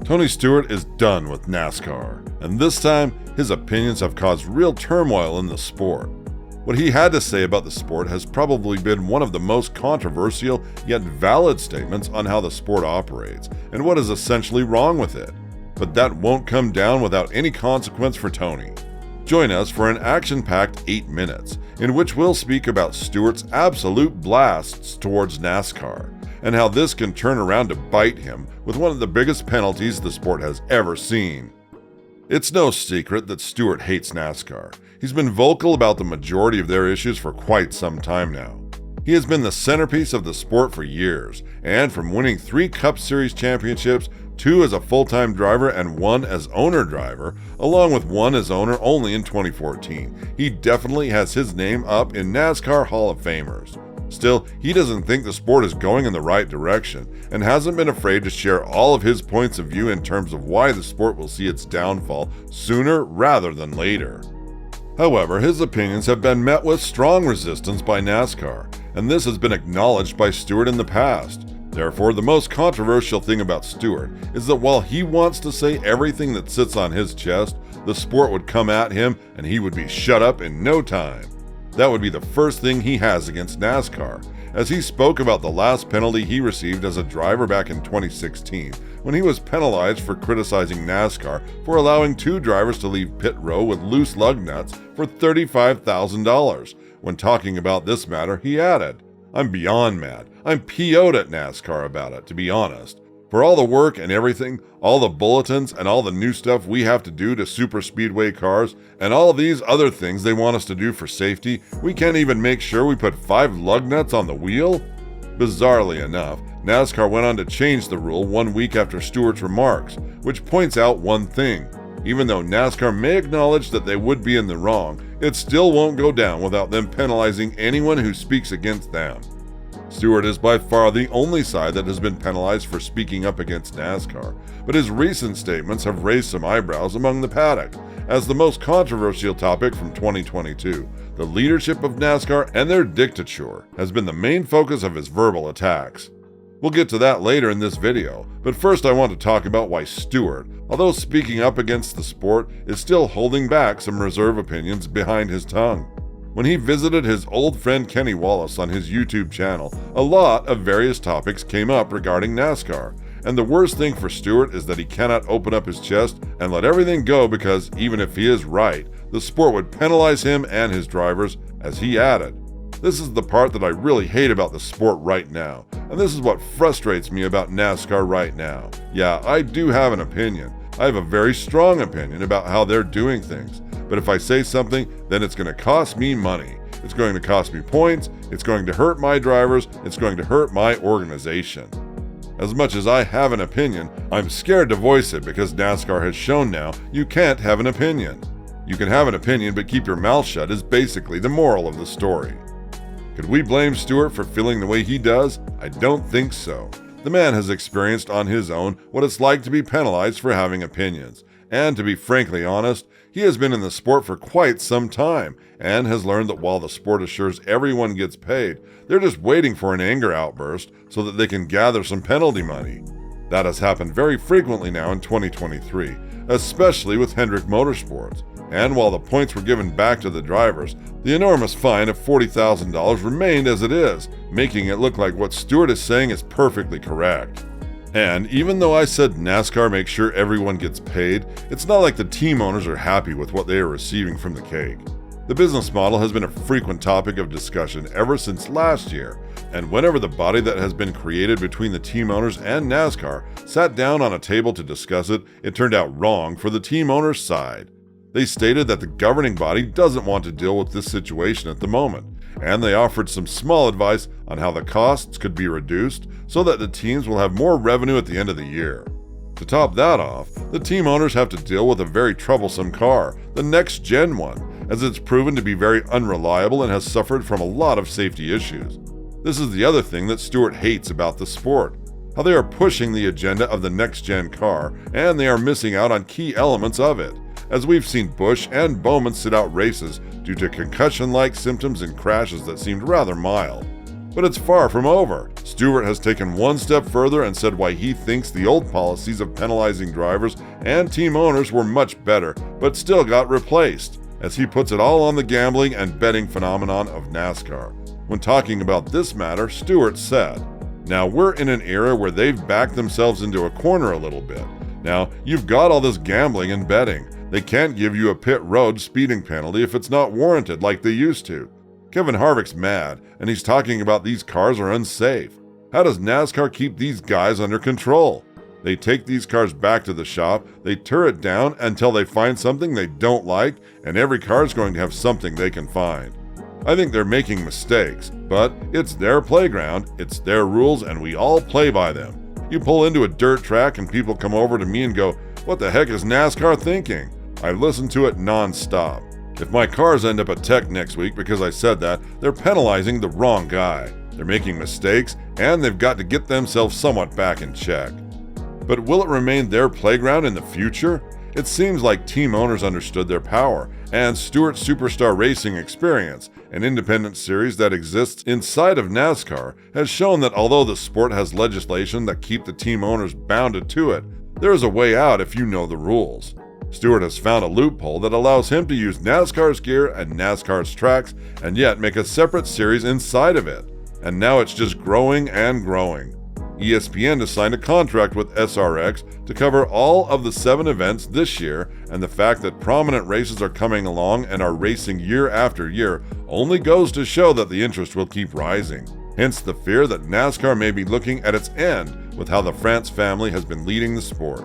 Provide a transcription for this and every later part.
Tony Stewart is done with NASCAR, and this time, his opinions have caused real turmoil in the sport. What he had to say about the sport has probably been one of the most controversial yet valid statements on how the sport operates and what is essentially wrong with it. But that won't come down without any consequence for Tony. Join us for an action-packed 8 minutes, in which we'll speak about Stewart's absolute blasts towards NASCAR, and how this can turn around to bite him with one of the biggest penalties the sport has ever seen. It's no secret that Stewart hates NASCAR. He's been vocal about the majority of their issues for quite some time now. He has been the centerpiece of the sport for years, and from winning 3 Cup Series championships, 2 as a full-time driver and 1 as owner driver, along with 1 as owner only in 2014, he definitely has his name up in NASCAR Hall of Famers. Still, he doesn't think the sport is going in the right direction and hasn't been afraid to share all of his points of view in terms of why the sport will see its downfall sooner rather than later. However, his opinions have been met with strong resistance by NASCAR, and this has been acknowledged by Stewart in the past. Therefore, the most controversial thing about Stewart is that while he wants to say everything that sits on his chest, the sport would come at him and he would be shut up in no time. That would be the first thing he has against NASCAR, as he spoke about the last penalty he received as a driver back in 2016, when he was penalized for criticizing NASCAR for allowing 2 drivers to leave pit row with loose lug nuts for $35,000. When talking about this matter, he added, "I'm beyond mad. I'm PO'd at NASCAR about it, to be honest. For all the work and everything, all the bulletins and all the new stuff we have to do to super speedway cars, and all these other things they want us to do for safety, we can't even make sure we put 5 lug nuts on the wheel?" Bizarrely enough, NASCAR went on to change the rule 1 week after Stewart's remarks, which points out one thing. Even though NASCAR may acknowledge that they would be in the wrong, it still won't go down without them penalizing anyone who speaks against them. Stewart is by far the only side that has been penalized for speaking up against NASCAR, but his recent statements have raised some eyebrows among the paddock, as the most controversial topic from 2022, the leadership of NASCAR and their dictature, has been the main focus of his verbal attacks. We'll get to that later in this video, but first I want to talk about why Stewart, although speaking up against the sport, is still holding back some reserve opinions behind his tongue. When he visited his old friend Kenny Wallace on his YouTube channel, a lot of various topics came up regarding NASCAR, and the worst thing for Stewart is that he cannot open up his chest and let everything go because, even if he is right, the sport would penalize him and his drivers, as he added. This is the part that I really hate about the sport right now, and this is what frustrates me about NASCAR right now. Yeah, I do have an opinion. I have a very strong opinion about how they're doing things. But if I say something, then it's going to cost me money. It's going to cost me points. It's going to hurt my drivers. It's going to hurt my organization. As much as I have an opinion, I'm scared to voice it because NASCAR has shown now you can't have an opinion. You can have an opinion but keep your mouth shut is basically the moral of the story. Could we blame Stewart for feeling the way he does? I don't think so. The man has experienced on his own what it's like to be penalized for having opinions. And to be frankly honest, he has been in the sport for quite some time and has learned that while the sport assures everyone gets paid, they're just waiting for an anger outburst so that they can gather some penalty money. That has happened very frequently now in 2023, especially with Hendrick Motorsports. And while the points were given back to the drivers, the enormous fine of $40,000 remained as it is, making it look like what Stewart is saying is perfectly correct. And even though I said NASCAR makes sure everyone gets paid, it's not like the team owners are happy with what they are receiving from the cake. The business model has been a frequent topic of discussion ever since last year, and whenever the body that has been created between the team owners and NASCAR sat down on a table to discuss it, it turned out wrong for the team owners' side. They stated that the governing body doesn't want to deal with this situation at the moment, and they offered some small advice on how the costs could be reduced so that the teams will have more revenue at the end of the year. To top that off, the team owners have to deal with a very troublesome car, the next-gen one, as it's proven to be very unreliable and has suffered from a lot of safety issues. This is the other thing that Stewart hates about the sport, how they are pushing the agenda of the next-gen car, and they are missing out on key elements of it, as we've seen Busch and Bowman sit out races due to concussion-like symptoms and crashes that seemed rather mild. But it's far from over. Stewart has taken one step further and said why he thinks the old policies of penalizing drivers and team owners were much better, but still got replaced, as he puts it all on the gambling and betting phenomenon of NASCAR. When talking about this matter, Stewart said, "Now we're in an era where they've backed themselves into a corner a little bit. Now, you've got all this gambling and betting. They can't give you a pit road speeding penalty if it's not warranted like they used to. Kevin Harvick's mad, and he's talking about these cars are unsafe. How does NASCAR keep these guys under control? They take these cars back to the shop, they tear it down until they find something they don't like, and every car is going to have something they can find. I think they're making mistakes, but it's their playground, it's their rules, and we all play by them. You pull into a dirt track and people come over to me and go, 'What the heck is NASCAR thinking?' I listen to it non-stop. If my cars end up at tech next week because I said that, they're penalizing the wrong guy. They're making mistakes, and they've got to get themselves somewhat back in check. But will it remain their playground in the future? It seems like team owners understood their power, and Stewart Superstar Racing Experience, an independent series that exists inside of NASCAR, has shown that although the sport has legislation that keep the team owners bounded to it, there is a way out if you know the rules. Stewart has found a loophole that allows him to use NASCAR's gear and NASCAR's tracks and yet make a separate series inside of it. And now it's just growing and growing. ESPN has signed a contract with SRX to cover all of the 7 events this year, and the fact that prominent races are coming along and are racing year after year only goes to show that the interest will keep rising. Hence the fear that NASCAR may be looking at its end with how the France family has been leading the sport.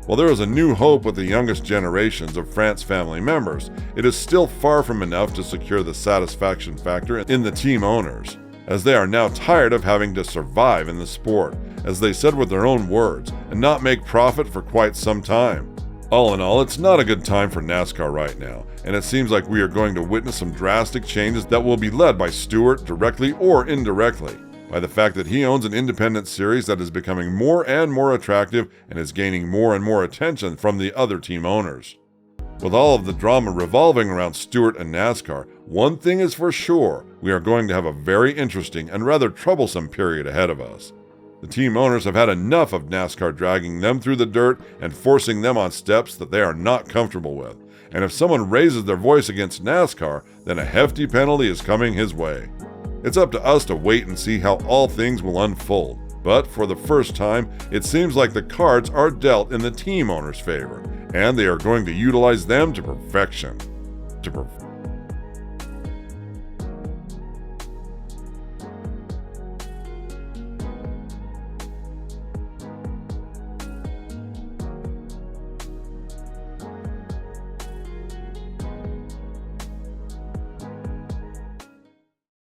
While there is a new hope with the youngest generations of France family members, it is still far from enough to secure the satisfaction factor in the team owners, as they are now tired of having to survive in the sport, as they said with their own words, and not make profit for quite some time. All in all, it's not a good time for NASCAR right now, and it seems like we are going to witness some drastic changes that will be led by Stewart directly or indirectly, by the fact that he owns an independent series that is becoming more and more attractive and is gaining more and more attention from the other team owners. With all of the drama revolving around Stewart and NASCAR, one thing is for sure, we are going to have a very interesting and rather troublesome period ahead of us. The team owners have had enough of NASCAR dragging them through the dirt and forcing them on steps that they are not comfortable with, and if someone raises their voice against NASCAR, then a hefty penalty is coming his way. It's up to us to wait and see how all things will unfold, but for the first time, it seems like the cards are dealt in the team owners' favor, and they are going to utilize them to perfection.